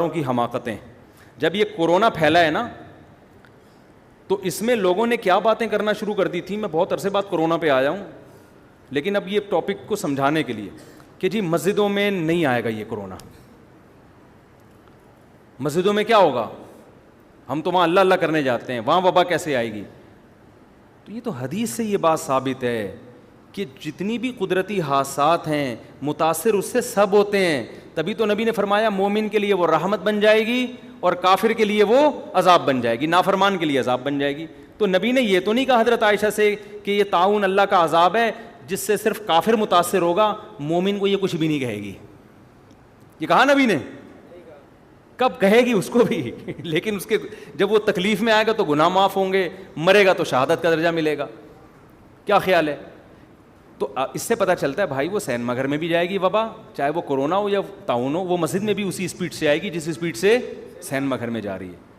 کی حماقتیں. جب یہ کورونا پھیلا ہے نا تو اس میں لوگوں نے کیا باتیں کرنا شروع کر دی تھی. میں بہت عرصے بعد کورونا پہ آیا ہوں, لیکن اب یہ ٹاپک کو سمجھانے کے لیے کہ جی مسجدوں میں نہیں آئے گا یہ کورونا. مسجدوں میں کیا ہوگا, ہم تو وہاں اللہ اللہ کرنے جاتے ہیں, وہاں وبا کیسے آئے گی. تو یہ تو حدیث سے یہ بات ثابت ہے کہ جتنی بھی قدرتی حادثات ہیں متاثر اس سے سب ہوتے ہیں. تبھی تو نبی نے فرمایا مومن کے لیے وہ رحمت بن جائے گی اور کافر کے لیے وہ عذاب بن جائے گی, نافرمان کے لیے عذاب بن جائے گی. تو نبی نے یہ تو نہیں کہا حضرت عائشہ سے کہ یہ طاعون اللہ کا عذاب ہے جس سے صرف کافر متاثر ہوگا, مومن کو یہ کچھ بھی نہیں کہے گی. یہ کہا نبی نے, کب کہے گی اس کو بھی, لیکن اس کے جب وہ تکلیف میں آئے گا تو گناہ معاف ہوں گے, مرے گا تو شہادت کا درجہ ملے گا. کیا خیال ہے؟ تو اس سے پتہ چلتا ہے بھائی وہ سینما گھر میں بھی جائے گی وبا, چاہے وہ کورونا ہو یا طاعون ہو, وہ مسجد میں بھی اسی اسپیڈ سے آئے گی جس اسپیڈ سے سینما گھر میں جا رہی ہے.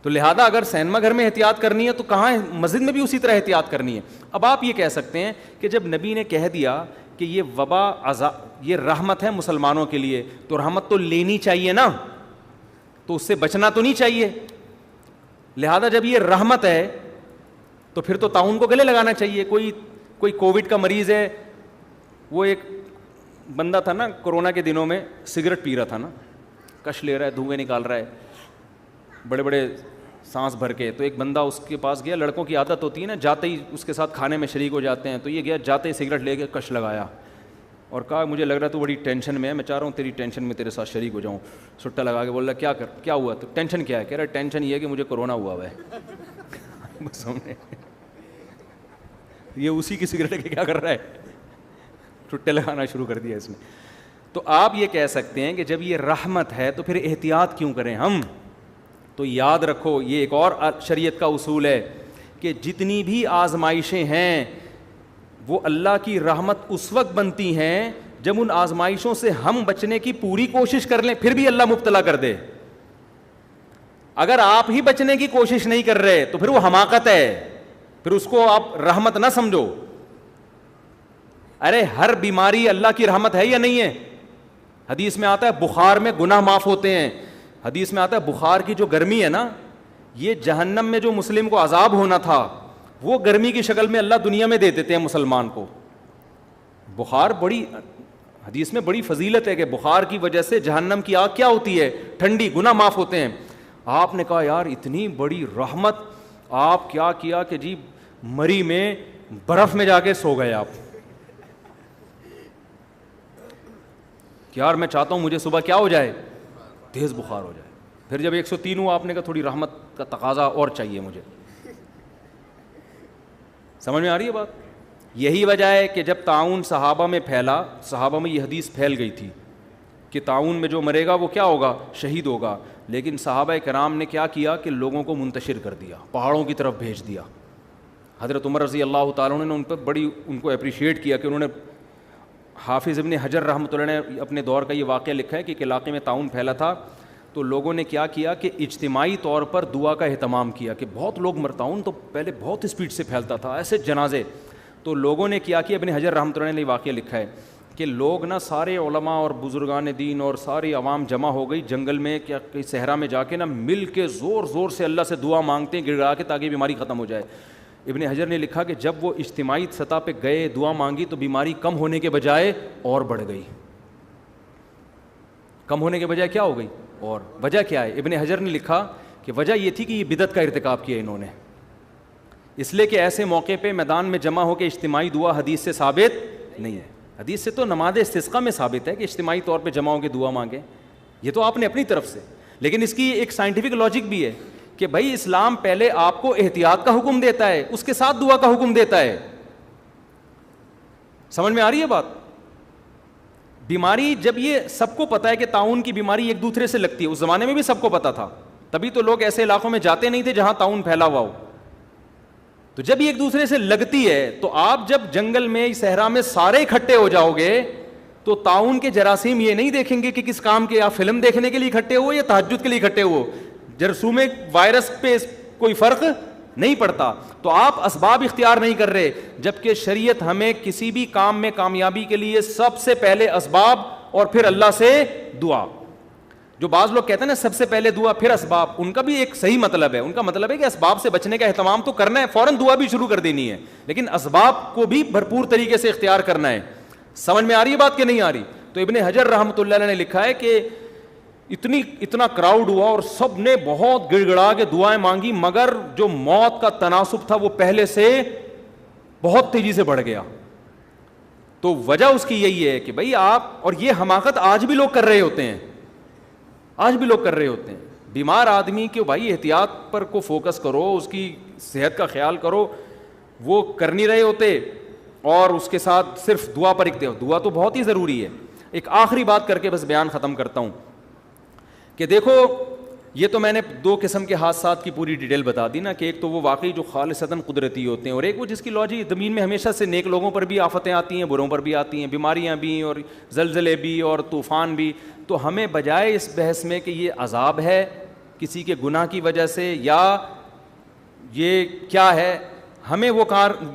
تو لہذا اگر سینما گھر میں احتیاط کرنی ہے تو کہاں مسجد میں بھی اسی طرح احتیاط کرنی ہے. اب آپ یہ کہہ سکتے ہیں کہ جب نبی نے کہہ دیا کہ یہ وبا یہ رحمت ہے مسلمانوں کے لیے, تو رحمت تو لینی چاہیے نا, تو اس سے بچنا تو نہیں چاہیے. لہذا جب یہ رحمت ہے تو پھر تو طاعون کو گلے لگانا چاہیے. کوئی کووڈ کا مریض ہے, وہ ایک بندہ تھا نا کورونا کے دنوں میں سگریٹ پی رہا تھا نا, کش لے رہا ہے, دھوئیں نکال رہا ہے بڑے بڑے سانس بھر کے. تو ایک بندہ اس کے پاس گیا, لڑکوں کی عادت ہوتی ہے نا جاتے ہی اس کے ساتھ کھانے میں شریک ہو جاتے ہیں, تو یہ گیا جاتے ہی سگریٹ لے کے کش لگایا اور کہا مجھے لگ رہا ہے تو بڑی ٹینشن میں ہے, میں چاہ رہا ہوں تیری ٹینشن میں تیرے ساتھ شریک ہو جاؤں. سٹا لگا کے بول رہا کیا ہوا, تو ٹینشن کیا ہے, کہہ رہا ٹینشن یہ ہے کہ مجھے کورونا ہوا ہے. بس ہم نے یہ اسی کی سگریٹ کے کیا کر رہا ہے, چھٹے لگانا شروع کر دیا اس نے. تو آپ یہ کہہ سکتے ہیں کہ جب یہ رحمت ہے تو پھر احتیاط کیوں کریں ہم. تو یاد رکھو یہ ایک اور شریعت کا اصول ہے کہ جتنی بھی آزمائشیں ہیں وہ اللہ کی رحمت اس وقت بنتی ہیں جب ان آزمائشوں سے ہم بچنے کی پوری کوشش کر لیں, پھر بھی اللہ مبتلا کر دے. اگر آپ ہی بچنے کی کوشش نہیں کر رہے تو پھر وہ حماقت ہے, پھر اس کو آپ رحمت نہ سمجھو. ارے ہر بیماری اللہ کی رحمت ہے یا نہیں ہے؟ حدیث میں آتا ہے بخار میں گناہ معاف ہوتے ہیں. حدیث میں آتا ہے بخار کی جو گرمی ہے نا, یہ جہنم میں جو مسلم کو عذاب ہونا تھا وہ گرمی کی شکل میں اللہ دنیا میں دے دیتے ہیں مسلمان کو. بخار بڑی حدیث میں بڑی فضیلت ہے کہ بخار کی وجہ سے جہنم کی آگ کیا ہوتی ہے, ٹھنڈی, گناہ معاف ہوتے ہیں. آپ نے کہا یار اتنی بڑی رحمت, آپ کیا کیا کہ جی مری میں برف میں جا کے سو گئے آپ. کہ یار میں چاہتا ہوں مجھے صبح کیا ہو جائے, تیز بخار ہو جائے. پھر جب 103 ہوا آپ نے کہا تھوڑی رحمت کا تقاضا اور چاہیے مجھے. سمجھ میں آ رہی ہے بات؟ یہی وجہ ہے کہ جب طاعون صحابہ میں پھیلا, صحابہ میں یہ حدیث پھیل گئی تھی کہ طاعون میں جو مرے گا وہ کیا ہوگا, شہید ہوگا. لیکن صحابہ کرام نے کیا کیا کہ لوگوں کو منتشر کر دیا, پہاڑوں کی طرف بھیج دیا. حضرت عمر رضی اللہ تعالیٰ عنہ نے ان پر بڑی ان کو اپریشیٹ کیا کہ انہوں نے, حافظ ابن حجر رحمۃ اللہ نے اپنے دور کا یہ واقعہ لکھا ہے کہ ایک علاقے میں طاعون پھیلا تھا تو لوگوں نے کیا کیا کہ اجتماعی طور پر دعا کا اہتمام کیا کہ بہت لوگ طاعون تو پہلے بہت اسپیڈ سے پھیلتا تھا, ایسے جنازے. تو لوگوں نے کیا کہ ابن حجر رحمۃ اللہ نے یہ واقعہ لکھا ہے کہ لوگ نا سارے علماء اور بزرگان دین اور ساری عوام جمع ہو گئی جنگل میں, کیا کہیں صحرا میں جا کے نا مل کے زور زور سے اللہ سے دعا مانگتے ہیں گڑگڑا کے تاکہ بیماری ختم ہو جائے. ابن حجر نے لکھا کہ جب وہ اجتماعی سطح پہ گئے دعا مانگی تو بیماری کم ہونے کے بجائے اور بڑھ گئی. کم ہونے کے بجائے کیا ہو گئی, اور وجہ کیا ہے؟ ابن حجر نے لکھا کہ وجہ یہ تھی کہ یہ بدعت کا ارتکاب کیا انہوں نے, اس لیے کہ ایسے موقع پہ میدان میں جمع ہو کے اجتماعی دعا حدیث سے ثابت نہیں ہے. حدیث سے تو نماز استسقاء میں ثابت ہے کہ اجتماعی طور پہ جمع ہو کے دعا مانگیں, یہ تو آپ نے اپنی طرف سے. لیکن اس کی ایک سائنٹیفک لاجک بھی ہے کہ بھائی اسلام پہلے آپ کو احتیاط کا حکم دیتا ہے, اس کے ساتھ دعا کا حکم دیتا ہے. سمجھ میں آ رہی ہے بات؟ بیماری جب یہ سب کو پتا ہے کہ طاعون کی بیماری ایک دوسرے سے لگتی ہے, اس زمانے میں بھی سب کو پتا تھا, تبھی تو لوگ ایسے علاقوں میں جاتے نہیں تھے جہاں طاعون پھیلا ہوا ہو. تو جب یہ ایک دوسرے سے لگتی ہے تو آپ جب جنگل میں صحرا میں سارے اکٹھے ہو جاؤ گے تو طاعون کے جراثیم یہ نہیں دیکھیں گے کہ کس کام کے, آپ فلم دیکھنے کے لیے اکٹھے ہو یا تہجد کے لیے اکٹھے ہو. جرثومے وائرس پہ کوئی فرق نہیں پڑتا. تو آپ اسباب اختیار نہیں کر رہے, جبکہ شریعت ہمیں کسی بھی کام میں کامیابی کے لیے سب سے پہلے اسباب اور پھر اللہ سے دعا. جو بعض لوگ کہتے ہیں نا سب سے پہلے دعا پھر اسباب، ان کا بھی ایک صحیح مطلب ہے. ان کا مطلب ہے کہ اسباب سے بچنے کا اہتمام تو کرنا ہے, فوراً دعا بھی شروع کر دینی ہے, لیکن اسباب کو بھی بھرپور طریقے سے اختیار کرنا ہے. سمجھ میں آ رہی ہے بات کہ نہیں آ رہی؟ تو ابن حجر رحمۃ اللہ علیہ نے لکھا ہے کہ اتنا کراؤڈ ہوا اور سب نے بہت گڑ گڑا کے دعائیں مانگی, مگر جو موت کا تناسب تھا وہ پہلے سے بہت تیزی سے بڑھ گیا. تو وجہ اس کی یہی ہے کہ بھائی آپ, اور یہ حماقت آج بھی لوگ کر رہے ہوتے ہیں, آج بھی لوگ کر رہے ہوتے ہیں. بیمار آدمی کے بھائی احتیاط پر کو فوکس کرو, اس کی صحت کا خیال کرو, وہ کر نہیں رہے ہوتے, اور اس کے ساتھ صرف دعا پر دعا تو بہت ہی ضروری ہے. ایک آخری بات کر کے بس بیان ختم کرتا ہوں کہ دیکھو یہ تو میں نے دو قسم کے حادثات کی پوری ڈیٹیل بتا دی نا, کہ ایک تو وہ واقعی جو خالصتاً قدرتی ہوتے ہیں, اور ایک وہ جس کی لاجک زمین میں ہمیشہ سے نیک لوگوں پر بھی آفتیں آتی ہیں, بروں پر بھی آتی ہیں, بیماریاں بھی اور زلزلے بھی اور طوفان بھی. تو ہمیں بجائے اس بحث میں کہ یہ عذاب ہے کسی کے گناہ کی وجہ سے یا یہ کیا ہے, ہمیں وہ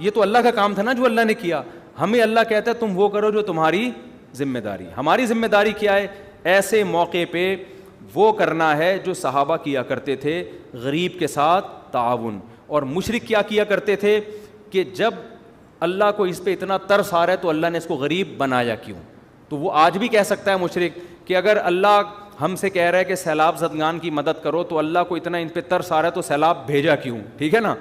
یہ تو اللہ کا کام تھا نا جو اللہ نے کیا, ہمیں اللہ کہتا ہے تم وہ کرو جو تمہاری ذمہ داری. ہماری ذمہ داری کیا ہے؟ ایسے موقع پہ وہ کرنا ہے جو صحابہ کیا کرتے تھے, غریب کے ساتھ تعاون. اور مشرک کیا کیا کرتے تھے کہ جب اللہ کو اس پہ اتنا ترس آ رہا ہے تو اللہ نے اس کو غریب بنایا کیوں؟ تو وہ آج بھی کہہ سکتا ہے مشرک کہ اگر اللہ ہم سے کہہ رہا ہے کہ سیلاب زدگان کی مدد کرو, تو اللہ کو اتنا ان پہ ترس آ رہا ہے تو سیلاب بھیجا کیوں؟ ٹھیک ہے نا.